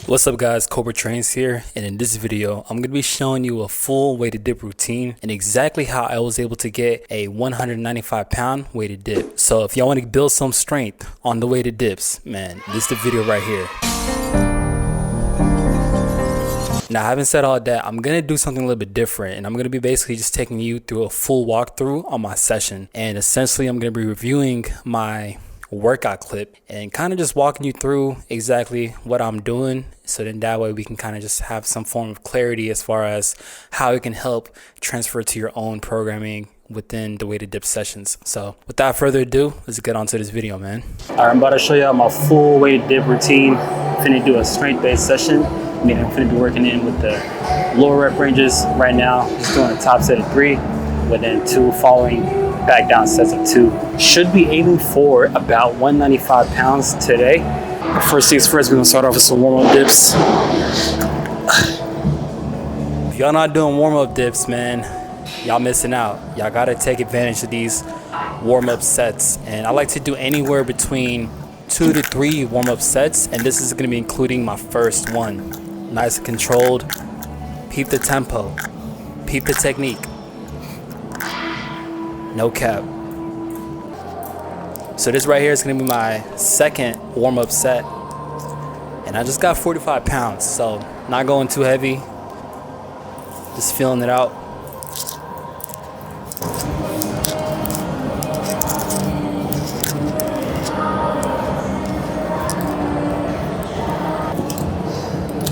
What's up guys, Cobra Trains here, and in this video I'm going to be showing you a full weighted dip routine and exactly how I was able to get a 195 pound weighted dip. So if y'all want to build some strength on the weighted dips, man, this is the video right here. Now, having said all that, I'm going to do something a little bit different, and I'm going to be basically just taking you through a full walkthrough on my session, and essentially I'm going to be reviewing my workout clip and kind of just walking you through exactly what I'm doing, so then that way we can kind of just have some form of clarity as far as how it can help transfer to your own programming within the weighted dip sessions. So without further ado, let's get on to this video, man. All right, I'm about to show y'all my full weighted dip routine. I'm finna do a strength-based session, meaning I'm finna be working in with the lower rep ranges right now, just doing a top set of 3 with then 2 following back down sets of 2. Should be aiming for about 195 pounds today. First things first, we're gonna start off with some warm-up dips. If y'all not doing warm-up dips, man, y'all missing out. Y'all gotta take advantage of these warm-up sets. And I like to do anywhere between 2 to 3 warm-up sets, and this is gonna be including my first one. Nice and controlled. Peep the tempo. Peep the technique. No cap. So this right here is gonna be my second warm-up set, and I just got 45 pounds, so not going too heavy, just feeling it out.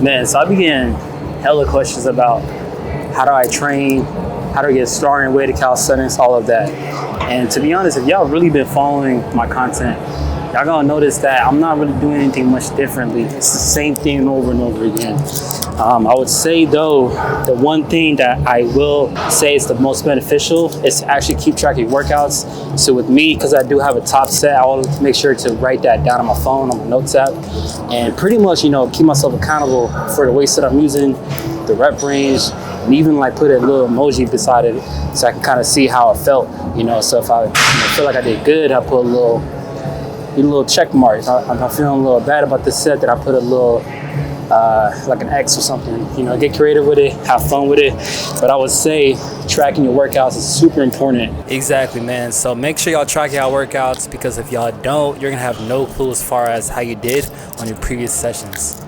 Man, so I be getting hella questions about how do I train, how do I get started in weighted calisthenics, all of that. And to be honest, if y'all really been following my content, y'all gonna notice that I'm not really doing anything much differently. It's the same thing over and over again. I would say though, the one thing that I will say is the most beneficial is to actually keep track of your workouts. So with me, because I do have a top set, I will make sure to write that down on my phone, on my notes app, and pretty much, keep myself accountable for the weights that I'm using, the rep range, and even like put a little emoji beside it so I can kind of see how it felt, So if I feel like I did good, I put a little check mark. If I'm feeling a little bad about this set, that I put a little like an X or something. Get creative with it, have fun with it. But I would say tracking your workouts is super important. Exactly, man. So make sure y'all track y'all workouts, because if y'all don't, you're gonna have no clue as far as how you did on your previous sessions.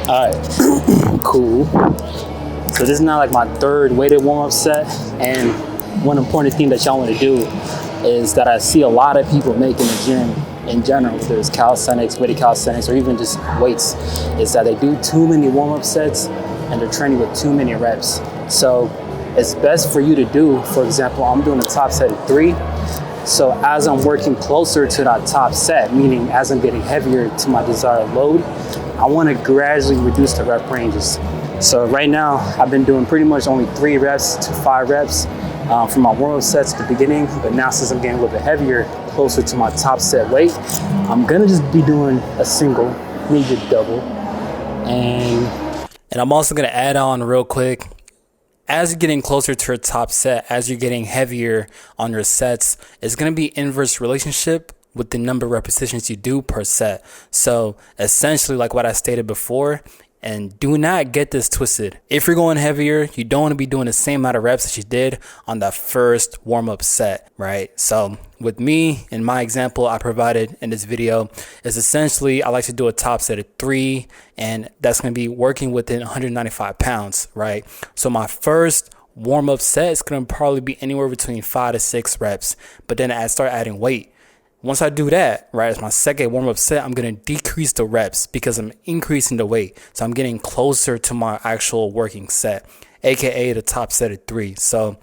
All right, cool. So this is now like my third weighted warm-up set, and one important thing that y'all want to do is that I see a lot of people make in the gym in general, whether it's calisthenics, weighted calisthenics, or even just weights, is that they do too many warm-up sets and they're training with too many reps. So it's best for you to do, for example, I'm doing a top set of 3. So as I'm working closer to that top set, meaning as I'm getting heavier to my desired load, I want to gradually reduce the rep ranges. So right now, I've been doing pretty much only 3 reps to 5 reps from my warm-up sets at the beginning, but now since I'm getting a little bit heavier, closer to my top set weight, I'm gonna just be doing a single, maybe a double. And I'm also gonna add on real quick, as you're getting closer to your top set, as you're getting heavier on your sets, it's going to be inverse relationship with the number of repetitions you do per set. So essentially, like what I stated before, and do not get this twisted. If you're going heavier, you don't want to be doing the same amount of reps that you did on that first warm-up set, right? So with me, in my example I provided in this video, is essentially I like to do a top set of 3, and that's going to be working within 195 pounds, right? So my first warm-up set is going to probably be anywhere between 5 to 6 reps, but then I start adding weight. Once I do that, right, as my second warm-up set, I'm going to decrease the reps because I'm increasing the weight. So I'm getting closer to my actual working set, aka the top set of 3. So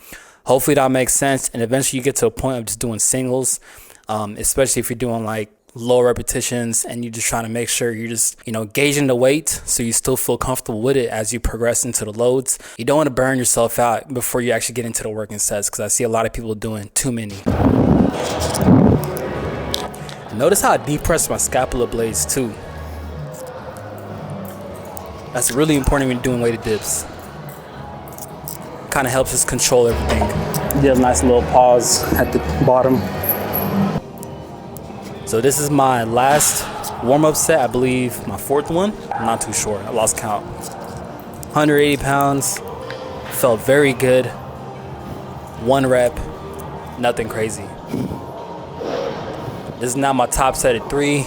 hopefully that makes sense. And eventually you get to a point of just doing singles, especially if you're doing like low repetitions and you're just trying to make sure you're just, gauging the weight so you still feel comfortable with it as you progress into the loads. You don't want to burn yourself out before you actually get into the working sets, because I see a lot of people doing too many. Notice how I depress my scapula blades too. That's really important when you're doing weighted dips. kind of helps us control everything. Did a nice little pause at the bottom. So this is my last warm-up set, I believe my fourth one. I'm not too sure, I lost count. 180 pounds, felt very good. 1 rep, nothing crazy. This is now my top set at 3.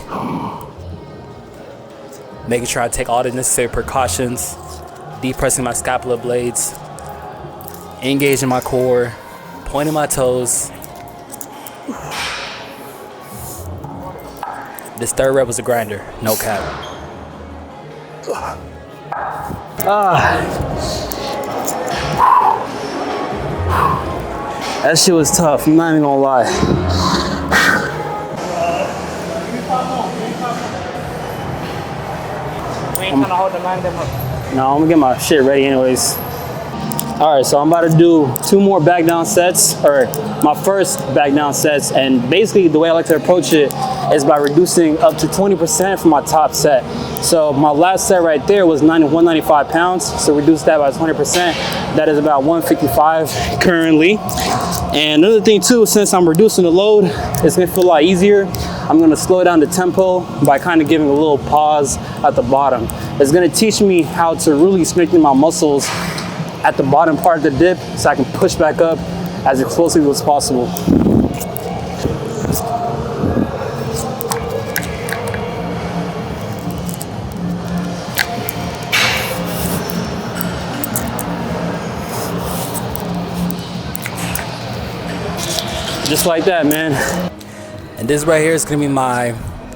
Making sure I take all the necessary precautions, depressing my scapula blades, engaging my core, pointing my toes. This 3rd rep was a grinder, no cap. That shit was tough, I'm not even gonna lie. We ain't trying to hold the line them up. No, I'm gonna get my shit ready anyways. All right, so I'm about to do 2 more back down sets, or my first back down sets, and basically the way I like to approach it is by reducing up to 20% from my top set. So my last set right there was 195 pounds, so reduce that by 20%. That is about 155 currently. And another thing too, since I'm reducing the load, it's gonna feel a lot easier. I'm gonna slow down the tempo by kind of giving a little pause at the bottom. It's gonna teach me how to really strengthen my muscles at the bottom part of the dip so I can push back up as explosively as possible. Just like that, man. And this right here is gonna be my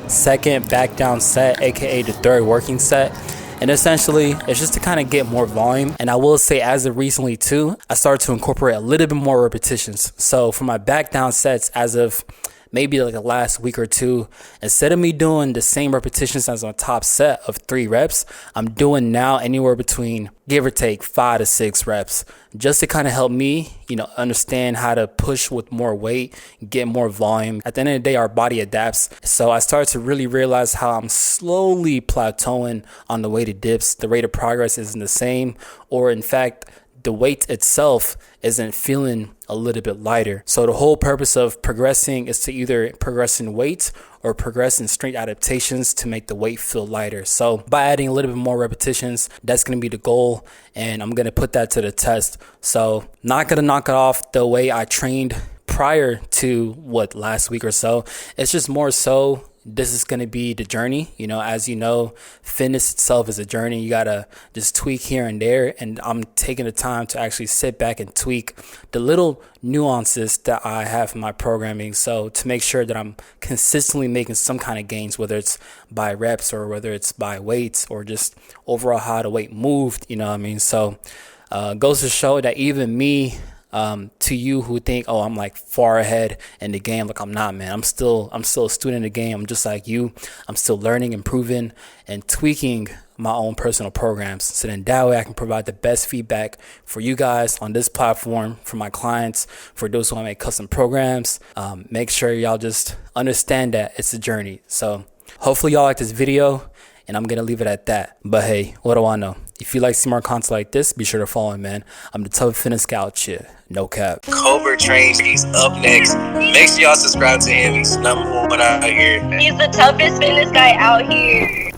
second back down set, aka the 3rd working set. And essentially, it's just to kind of get more volume. And I will say, as of recently too, I started to incorporate a little bit more repetitions. So for my back down sets, as of maybe like the last week or 2, instead of me doing the same repetitions as my top set of 3 reps, I'm doing now anywhere between, give or take, 5 to 6 reps, just to kind of help me, understand how to push with more weight, get more volume. At the end of the day, our body adapts. So I started to really realize how I'm slowly plateauing on the weighted dips. The rate of progress isn't the same, or in fact, the weight itself isn't feeling a little bit lighter. So the whole purpose of progressing is to either progress in weight or progress in strength adaptations to make the weight feel lighter. So by adding a little bit more repetitions, that's going to be the goal, and I'm going to put that to the test. So not going to knock it off the way I trained prior to last week or so. It's just more so this is going to be the journey. As you know, fitness itself is a journey. You got to just tweak here and there. And I'm taking the time to actually sit back and tweak the little nuances that I have in my programming. So to make sure that I'm consistently making some kind of gains, whether it's by reps or whether it's by weights or just overall how the weight moved, So goes to show that even me, to you who think, oh, I'm like far ahead in the game, like I'm not, man. I'm still a student in the game. I'm just like you. I'm still learning, improving, and tweaking my own personal programs. So then that way I can provide the best feedback for you guys on this platform, for my clients, for those who want to make custom programs. Make sure y'all just understand that it's a journey. So hopefully y'all like this video, and I'm going to leave it at that. But hey, what do I know? If you like to see more content like this, be sure to follow me, man. I'm the Tough Fitness Scout shit. No cap. Cobra Trains, he's up next. Make sure y'all subscribe to him. He's #1 out here. He's the toughest fitness guy out here.